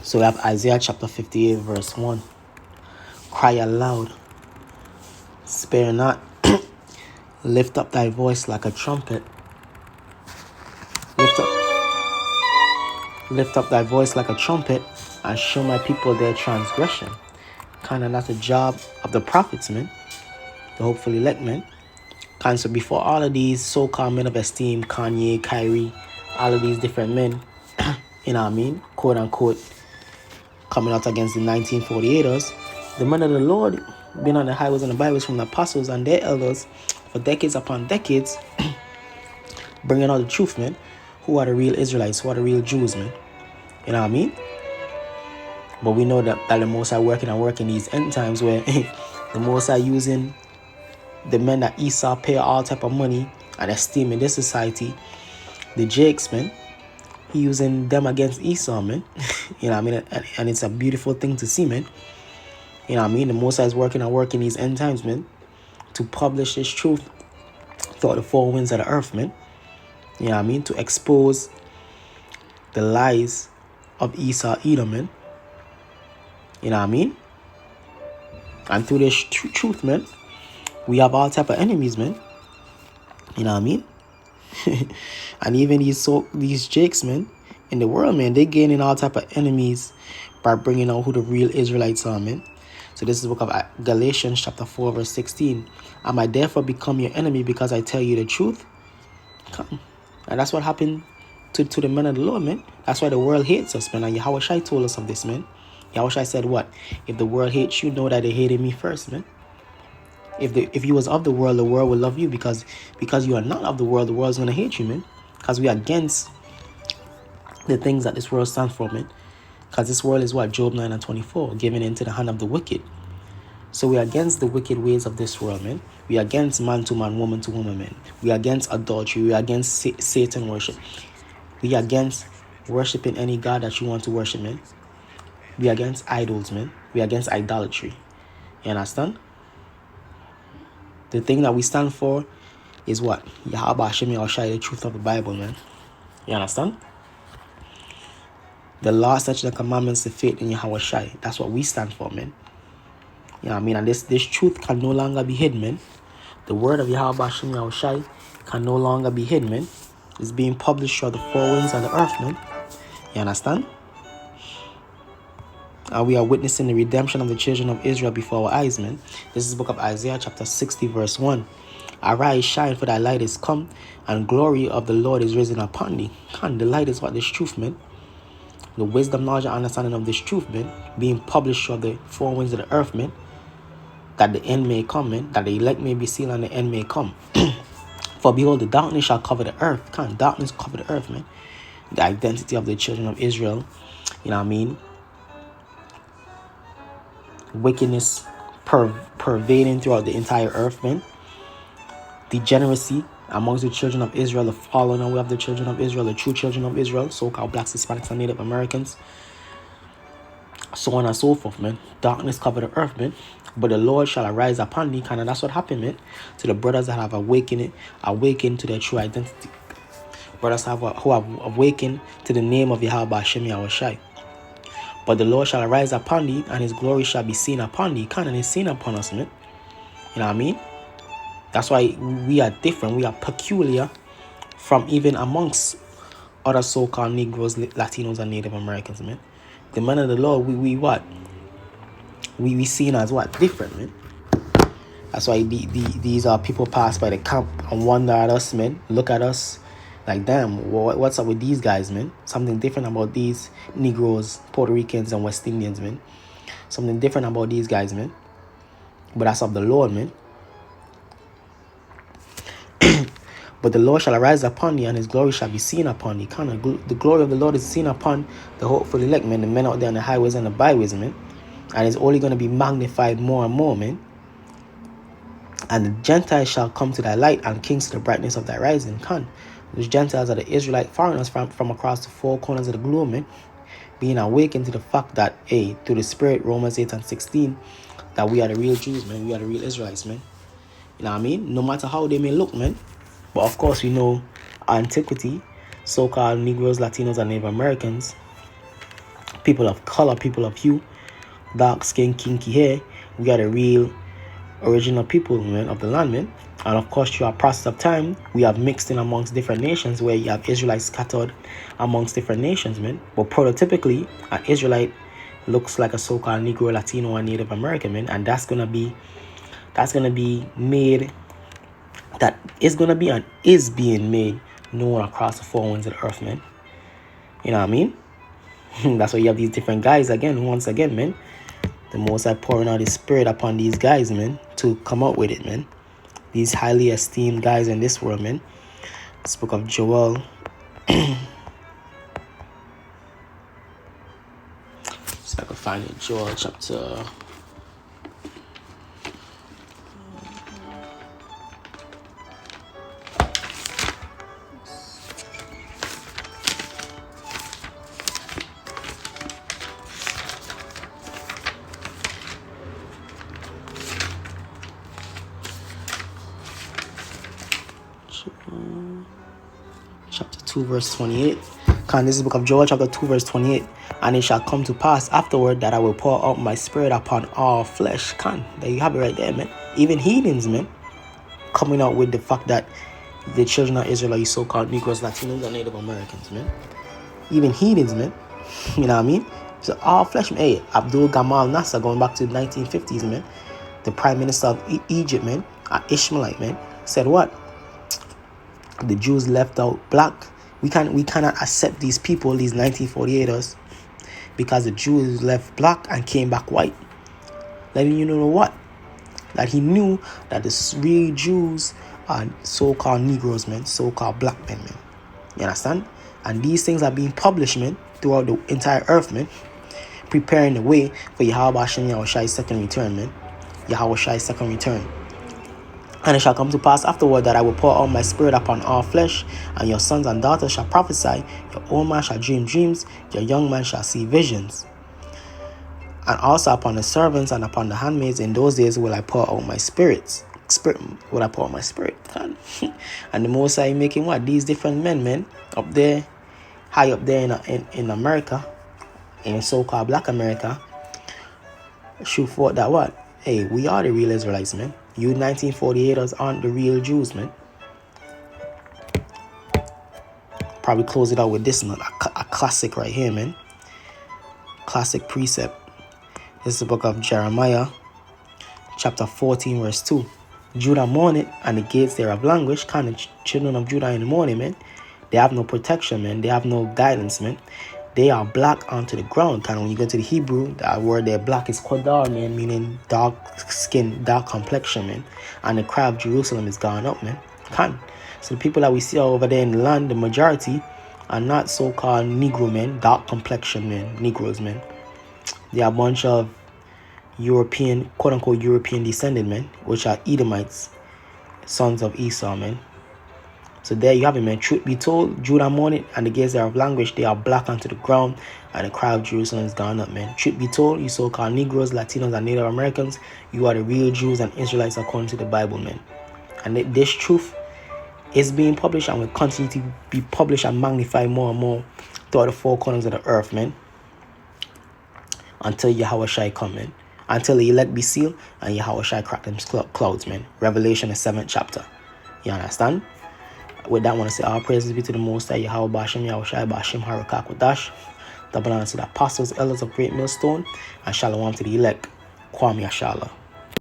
So we have Isaiah chapter 58 verse 1. Cry aloud, spare not, lift up thy voice like a trumpet. Lift up thy voice like a trumpet and show my people their transgression. Kind of that's the job of the prophets, man. The hopeful elect, man. And so before all of these so-called men of esteem, Kanye, Kyrie, all of these different men, you know what I mean, quote unquote, coming out against the 1948ers, the men of the Lord been on the highways and the byways from the apostles and their elders for decades upon decades, bringing out the truth, man. Who are the real Israelites? Who are the real Jews, man? You know what I mean? But we know that the Most High working these end times where the Most High using the men that Esau pay all type of money and esteem in this society, the Jakes, man, he using them against Esau, man. You know what I mean? And it's a beautiful thing to see, man. You know what I mean? The Most High is working these end times, man, to publish this truth throughout the four winds of the earth, man. You know what I mean? To expose the lies of Esau, Edom, man. You know what I mean? And through this truth, man, we have all type of enemies, man. You know what I mean? And even these Jakes, man, in the world, man, they gaining all type of enemies by bringing out who the real Israelites are, man. So this is the book of Galatians chapter 4 verse 16. Am I therefore become your enemy because I tell you the truth? Come. And that's what happened to the men of the Lord, man. That's why the world hates us, man. And Yahushua told us of this, man. Yahushua said what? If the world hates you, know that they hated me first, man. If you was of the world will love you because you are not of the world is going to hate you, man. Because we are against the things that this world stands for, man. Because this world is what? Job 9:24, given into the hand of the wicked. So we are against the wicked ways of this world, man. We are against man to man, woman to woman, man. We are against adultery. We are against Satan worship. We are against worshiping any God that you want to worship, man. We are against idols, man. We are against idolatry. You understand? The thing that we stand for is what? Yahweh Hashem Yahushai, the truth of the Bible, man. You understand? The law, statutes, and commandments, the faith in Yahweh Shai. That's what we stand for, man. You know what I mean? And this truth can no longer be hidden, man. The word of Yahweh Hashem Yahushai can no longer be hidden, man. It's being published throughout the four winds of the earth, man. You understand? And we are witnessing the redemption of the children of Israel before our eyes, man. This is the book of Isaiah chapter 60 verse 1. Arise, shine, for thy light is come, and glory of the Lord is risen upon thee. The light is what? This truth, man. The wisdom, knowledge, and understanding of this truth, man, being published throughout the four winds of the earth, man, that the end may come, man, that the elect may be sealed and the end may come. For behold, the darkness shall cover the earth. Darkness cover the earth, man. The identity of the children of Israel, you know what I mean? Wickedness pervading throughout the entire earth, man. Degeneracy amongst the children of Israel, the fallen away of the children of Israel, the true children of Israel, so-called blacks, Hispanics, and Native Americans, so on and so forth, man. Darkness cover the earth, man. But the Lord shall arise upon thee. And that's what happened, man, to the brothers that have awakened to their true identity. Brothers who have awakened to the name of Yahweh Hashem Yahushai. But the Lord shall arise upon thee, and his glory shall be seen upon thee. And it's seen upon us, man. You know what I mean? That's why we are different. We are peculiar from even amongst other so-called Negroes, Latinos, and Native Americans, man. The men of the Lord, we what? We seen as what? Different, man. That's why these are people pass by the camp and wonder at us, man. Look at us like, damn, what's up with these guys, man? Something different about these Negroes, Puerto Ricans, and West Indians, man. Something different about these guys, man. But that's of the Lord, man. But the Lord shall arise upon thee, and his glory shall be seen upon thee. The glory of the Lord is seen upon the hopeful elect, man. The men out there on the highways and the byways, man. And it's only going to be magnified more and more, man. And the Gentiles shall come to thy light, and kings to the brightness of thy rising. Those Gentiles are the Israelite foreigners from across the four corners of the globe, man. Being awakened to the fact that, through the Spirit, Romans 8:16, that we are the real Jews, man. We are the real Israelites, man. You know what I mean? No matter how they may look, man. But of course, we know antiquity, so-called Negroes, Latinos, and Native Americans people of color, people of hue, dark skin, kinky hair. We are the real original people, man, of the land, man. And of course, through a process of time, we have mixed in amongst different nations where you have Israelites scattered amongst different nations, man. But prototypically, an Israelite looks like a so-called Negro, Latino, or Native American, man. And that is gonna be made, that is gonna be and is being made known across the four winds of the earth, man. You know what I mean? That's why you have these different guys again, once again, man. The Most High pouring out His Spirit upon these guys, man, to come up with it, man. These highly esteemed guys in this world, man. This book of Joel. So I can find it. Joel chapter. Chapter 2 verse 28. This is the book of Joel chapter 2 verse 28. And it shall come to pass afterward that I will pour out my Spirit upon all flesh. There you have it right there, man. Even heathens, man, coming out with the fact that the children of Israel are so-called Negroes, Latinos, and Native Americans, man. Even heathens, man. You know what I mean? So all flesh, man. Hey, Abdul Gamal Nasser, going back to the 1950s, man. The Prime Minister of Egypt, man, an Ishmaelite, man, said what? The Jews left out black. We cannot accept these people, these 1948ers, because the Jews left black and came back white. Letting you know what? That he knew that the real Jews are so-called Negroes, man, so-called black men, man. You understand? And these things are being published, man, throughout the entire earth, man, preparing the way for Yahweh Hashem Yahushai's second return, man. Yahushai's second return. And it shall come to pass afterward that I will pour out my Spirit upon all flesh, and your sons and daughters shall prophesy, your old man shall dream dreams, your young man shall see visions. And also upon the servants and upon the handmaids in those days will I pour out my Spirit. Will I pour out my Spirit? And the Most High making what? These different men, up there, high up there in America, in so-called Black America, shoot forth that what? Hey, we are the real Israelites, man. You 1948ers aren't the real Jews, man. Probably close it out with this, man. A classic right here, man. Classic precept. This is the book of Jeremiah, chapter 14, verse 2. Judah mourned, and the gates thereof languish. The children of Judah in the morning, man. They have no protection, man. They have no guidance, man. They are black onto the ground. When you go to the Hebrew, that word there, black, is kodar, man, meaning dark skin, dark complexion, man. And the cry of Jerusalem is gone up, man. So the people that we see over there in the land, the majority, are not so-called Negro men, dark complexion men, Negroes, man. They are a bunch of European, quote-unquote European descended men, which are Edomites, sons of Esau, man. So there you have it, man. Truth be told, Judah mourned, and the gates thereof languish. They are black unto the ground, and the cry of Jerusalem is gone up, man. Truth be told, you so-called Negroes, Latinos, and Native Americans, you are the real Jews and Israelites according to the Bible, man. And this truth is being published and will continue to be published and magnified more and more throughout the four corners of the earth, man. Until Yahweh Shai come, man. Until the elect be sealed and Yahweh Shai crack them clouds, man. Revelation, the 7th chapter. You understand? With that, I want to say all praises be to the Most High, Yahweh Bashem, Yahweh Shai, Bashem, Harakak, Wadash. Double honor to the apostles, elders of Great Millstone, and shalom to the elect. Kwame Ashala.